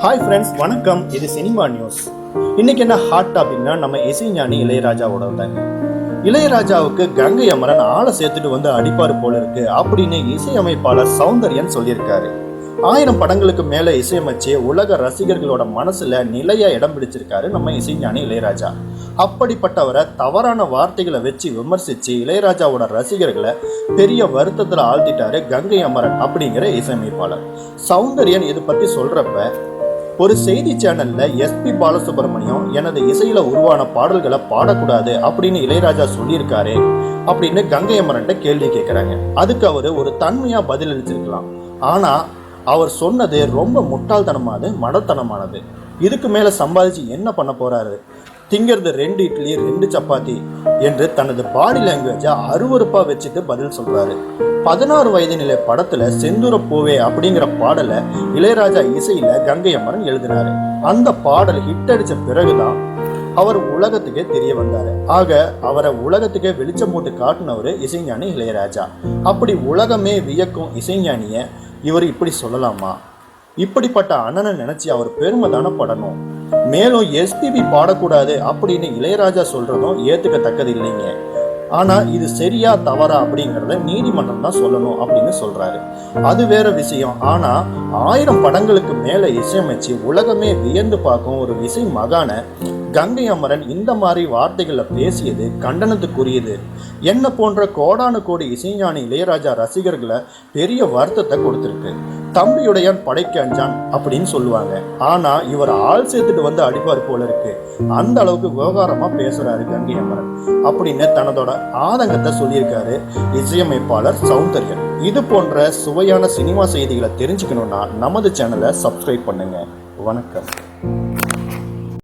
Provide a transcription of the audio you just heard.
Hi friends, வணக்கம். இது cinema news. இன்னைக்கு என்ன ஹாட் டாபிக்னா நம்ம இசைஞானி இளையராஜாவோட தாங்க. இளையராஜாவுக்கு கங்கை அமரன் ஆளை சேர்த்துட்டு வந்து அடிப்பாரு போல இருக்கு அப்படின்னு இசையமைப்பாளர் சௌந்தர்யன் சொல்லியிருக்காரு. 1000 படங்களுக்கு மேல இசையமைச்சு உலக ரசிகர்களோட மனசுல நிலையா இடம் பிடிச்சிருக்காரு நம்ம இசைஞானி இளையராஜா. அப்படிப்பட்டவரை தவறான வார்த்தைகளை வச்சு விமர்சிச்சு இளையராஜாவோட ரசிகர்களை பெரிய வருத்தத்துல ஆழ்த்திட்டாரு கங்கை அமரன் அப்படிங்கிற இசையமைப்பாளர் சௌந்தர்யன். இது பத்தி சொல்றப்ப, ஒரு செய்தி சேனல்ல எஸ்பி பாலசுப்ரமணியம் எனது இசையில உருவான பாடல்களை பாடக்கூடாது அப்படின்னு இளையராஜா சொல்லியிருக்காரு அப்படின்னு கங்கை அமரன்ட்ட கேள்வி கேட்கிறாங்க. அதுக்கு அவரு ஒரு தன்மையா பதில் அளிச்சிருக்கலாம். ஆனா அவர் சொன்னது ரொம்ப முட்டாள்தனமானது, மடத்தனமானது. இதுக்கு மேல சம்பாதிச்சு என்ன பண்ண போறாரு? திங்கிறது 2 இட்லி 2 சப்பாத்தி என்று தனது பாடி லாங்குவேஜை அருவருப்பா வச்சுட்டு பதில் சொல்றாரு. 16 வயது நிலை படத்துல செந்தூர பூவே அப்படிங்கிற பாடலை இளையராஜா இசையில கங்கை அமரன் எழுதினாரு. அந்த பாடல் ஹிட் அடிச்ச பிறகுதான் அவர் உலகத்துக்கே தெரிய வந்தாரு. ஆக அவரை உலகத்துக்கே வெளிச்சம் போட்டு காட்டினவரு இசைஞானி இளையராஜா. அப்படி உலகமே வியக்கும் இசைஞானிய இவர் இப்படி சொல்லலாமா? இப்படிப்பட்ட அண்ணனை நினைச்சு அவர் பெருமை தானே படணும். மேலும் எஸ்பிபி பாடக்கூடாது அப்படின்னு இளையராஜா சொல்றதும் ஏத்துக்கத்தக்கது இல்லைங்க. ஆனா இது சரியா தவறா அப்படிங்கிறத நீதிமன்றம் தான் சொல்லணும் அப்படின்னு சொல்றாரு. அது வேற விஷயம். ஆனா 1000 படங்களுக்கு மேல இசையமைச்சு உலகமே வியந்து பார்க்கும் ஒரு இசை மகான கங்கை அமரன் இந்த மாதிரி வார்த்தைகளை பேசியது கண்டனத்துக்குரியது. என்ன போன்ற கோடானு கோடி இசைஞானி இளையராஜா ரசிகர்களை பெரிய வருத்தத்தை கொடுத்திருக்கு. தம்பியுடையான் படைக்கு அஞ்சான் அப்படின்னு சொல்லுவாங்க. ஆனா இவர் ஆள் சேர்த்துட்டு வந்து அடிப்பார் போல இருக்கு. அந்த அளவுக்கு விவகாரமா பேசுறாரு கங்கை அமரன் அப்படின்னு தனதோட ஆதங்கத்தை சொல்லியிருக்காரு இசையமைப்பாளர் சௌந்தர்யன். இது போன்ற சுவையான சினிமா செய்திகளை தெரிஞ்சுக்கணும்னா நமது சேனலை சப்ஸ்கிரைப் பண்ணுங்க. வணக்கம்.